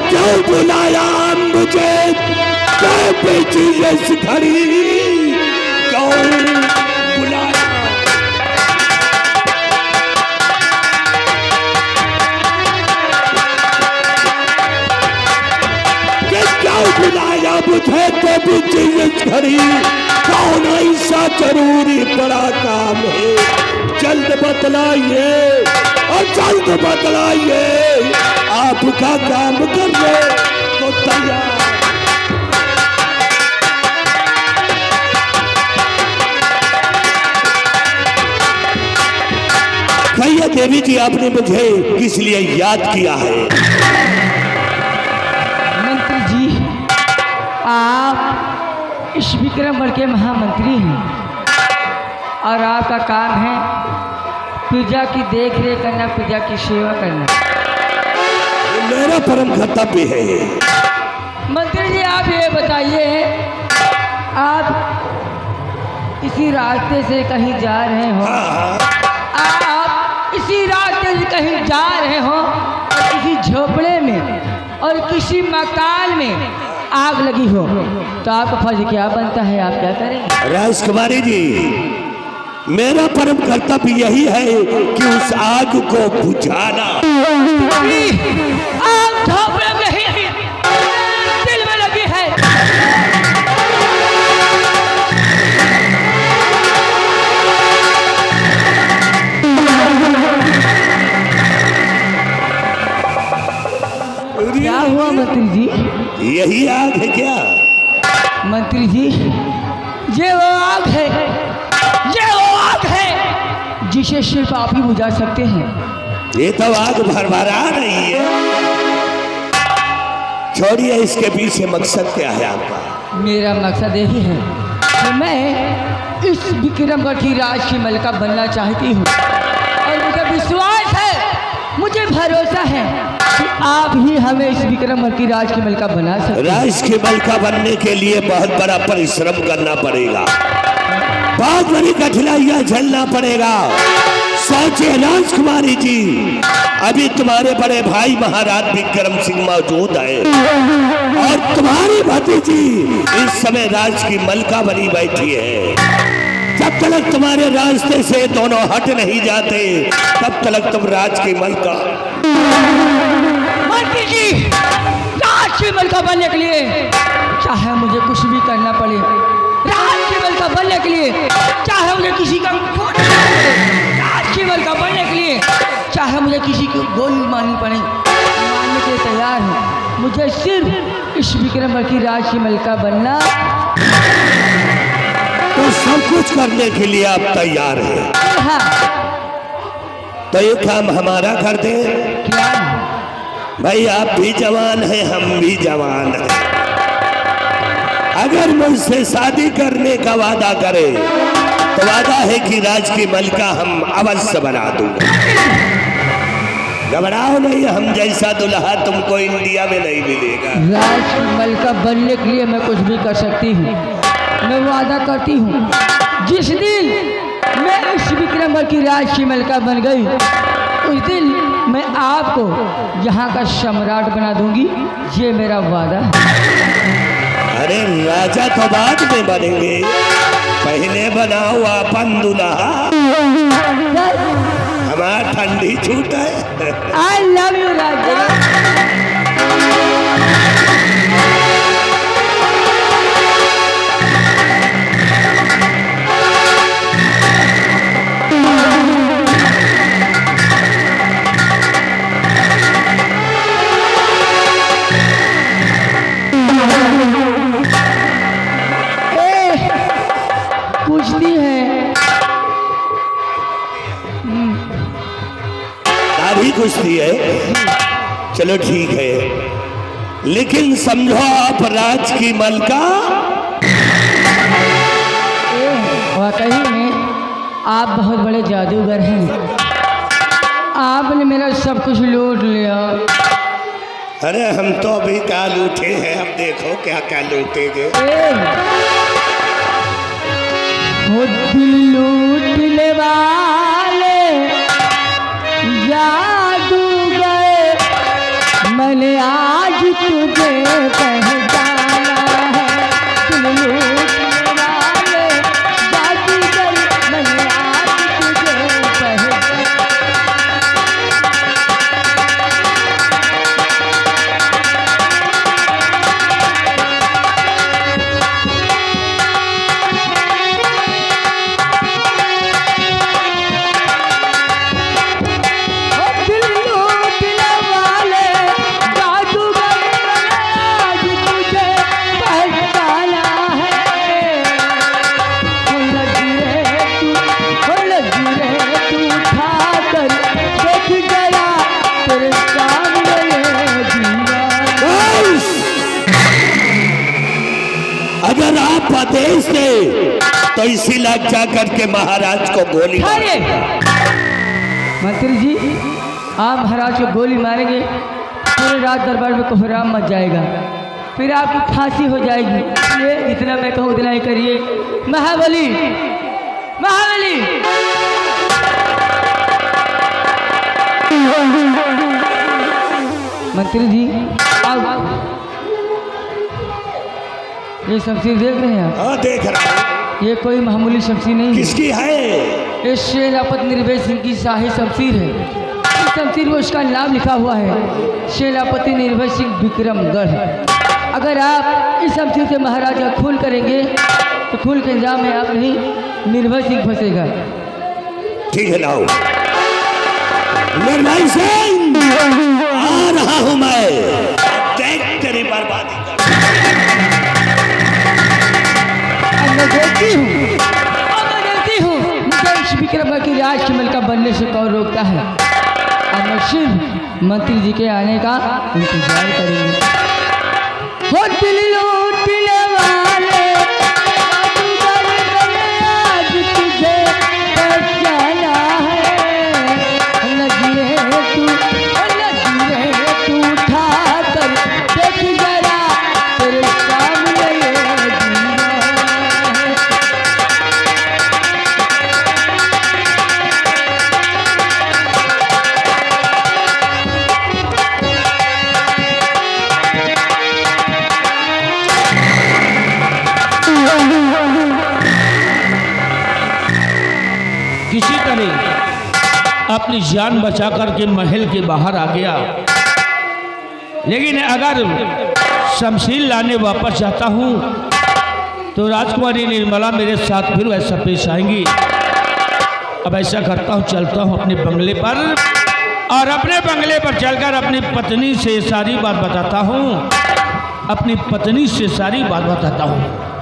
क्यों बुलाया मुझे, क्यों बेची इस घड़ी, क्यों बुलाया। क्यों बुलाया मुझे तो बेची इस घड़ी, कौन ऐसा जरूरी बड़ा काम है, जल्द बतलाइए और जल्द बतलाइए, आपका काम करने को तैयार। भैया देवी जी, आपने मुझे किस लिए याद किया है? मंत्री जी, आप इस विक्रमगढ़ के महामंत्री हैं और आपका काम है प्रजा की देख रेख करना, प्रजा की सेवा करना। मेरा परम कर्तव्य है। मंत्री जी, आप ये बताइए, आप इसी रास्ते से कहीं जा रहे हो? आप इसी रास्ते से कहीं जा रहे हो और किसी झोपड़े में और किसी मकान में आग लगी हो, तो आपका फर्ज क्या बनता है, आप क्या करें? राजकुमारी जी, मेरा परम कर्तव्य यही है कि उस आग को बुझाना। आग झोपड़े में नहीं, दिल में लगी है। क्या हुआ मंत्री जी? यही आग है क्या? मंत्री जी, ये वो आग है, ये वो आग है जिसे सिर्फ आप ही बुझा सकते हैं। ये तो आग भरभरा रही है। छोड़िए, इसके पीछे मकसद क्या है आपका? मेरा मकसद यही है कि मैं इस विक्रमगढ़ की राज की मलिका बनना चाहती हूँ और मुझे विश्वास है, मुझे भरोसा है कि आप ही हमें इस विक्रमगढ़ की राज की मलिका बना सकते हैं। राज की मलिका बनने के लिए बहुत बड़ा परिश्रम करना पड़ेगा, बहुत बड़ी कठिनाइयां झेलना पड़ेगा। सोचिए राजकुमारी जी, अभी तुम्हारे बड़े भाई महाराज विक्रम सिंह मौजूद है और तुम्हारी भतीजी इस समय राज की मलिका बनी बैठी है। जब तक तुम्हारे रास्ते से दोनों हट नहीं जाते, तब तक तुम राज की मलिका। मंत्री जी, राज की मलिका बनने के लिए चाहे मुझे कुछ भी करना पड़े, राज की मलिका बनने के लिए चाहे मुझे किसी का खून करना पड़े, राज की मलिका बनने के लिए चाहे मुझे किसी की गोली मारनी पड़े, मारने के लिए तैयार हूँ। मुझे सिर्फ इस विक्रमगढ़ की राज की मलिका बनना। तो सब कुछ करने के लिए आप तैयार हैं? हाँ। तो ये काम हमारा कर दे। क्या? भाई, आप भी जवान हैं, हम भी जवान हैं। अगर मुझसे शादी करने का वादा करे तो वादा है कि राज की मलिका हम अवश्य बना दूंगा। घबराओ नहीं, हम जैसा दुल्हा तुमको इंडिया में नहीं मिलेगा। राज की मलिका बनने के लिए मैं कुछ भी कर सकती हूँ। मैं वादा करती हूँ, जिस दिन मैं इस विक्रमगढ़ की राज की मलिका बन गई, उस दिन मैं आपको यहाँ का सम्राट बना दूंगी। ये मेरा वादा है। अरे राजा तो बाद में बनेंगे, पहले बनाओ अपन दुल्हा। हमारा ठंडी छूट है। आई लव यू राजा। पूछती है दाढ़ी कुश्ती है, चलो ठीक है, लेकिन समझो आप राज की मलिका। वाकई में आप बहुत बड़े जादूगर हैं। आपने मेरा सब कुछ लूट लिया। अरे हम तो अभी क्या लूटे हैं, अब देखो क्या क्या लूटेंगे। वो दिल लूटने वाले जादूगर, मैंने आज पहचाना है, दिल लूटने वाले जादूगर, मैंने आज तुझे पहचाना। अगर आप आदेश दे तो इसी लाख जा करके महाराज को गोली मार। मंत्री जी, आप महाराज को गोली मारेंगे, पूरे रात दरबार में कोहराम मच जाएगा, फिर आपकी फांसी हो जाएगी। ये जितना मैं कहूँ उतना ही करिए। महाबली, महाबली, मंत्री जी आप ये शमशीर देख रहे हैं आप? हाँ देख रहा हूँ। ये कोई मामूली शमशीर नहीं है। किसकी है? ये सेनापति निर्भय सिंह की शाही शमशीर है। इस शमशीर में उसका नाम लिखा हुआ है, सेनापति निर्भय सिंह विक्रमगढ़। अगर आप इस शमशीर से महाराज का खून करेंगे तो खून के इंजाम में आप नहीं, निर्भय सिंह फंसेगा। ठीक है, लाओ। निर्भय सिंह आ रहा हूँ मैं, देख तेरी बर्बादी कर। मैं देखती हूँ मुझे इस विक्रम की राज के मलका बनने से कौन रोकता है। अब मैं सिर्फ मंत्री जी के आने का इंतजार करेंगे। हो दिल लूटने वाले आज तुझे पहचाना है, लगी रे तू उठा कर देख जरा तेरे सामने ये दीवार है। किसी तरह अपनी जान बचा करके महल के बाहर आ गया, लेकिन अगर शमशीर लाने वापस जाता हूँ तो राजकुमारी निर्मला मेरे साथ फिर वैसा पेश आएंगी। अब ऐसा करता हूँ, चलता हूँ अपने बंगले पर और अपने बंगले पर चलकर अपनी पत्नी से सारी बात बताता हूँ, अपनी पत्नी से सारी बात बताता हूँ।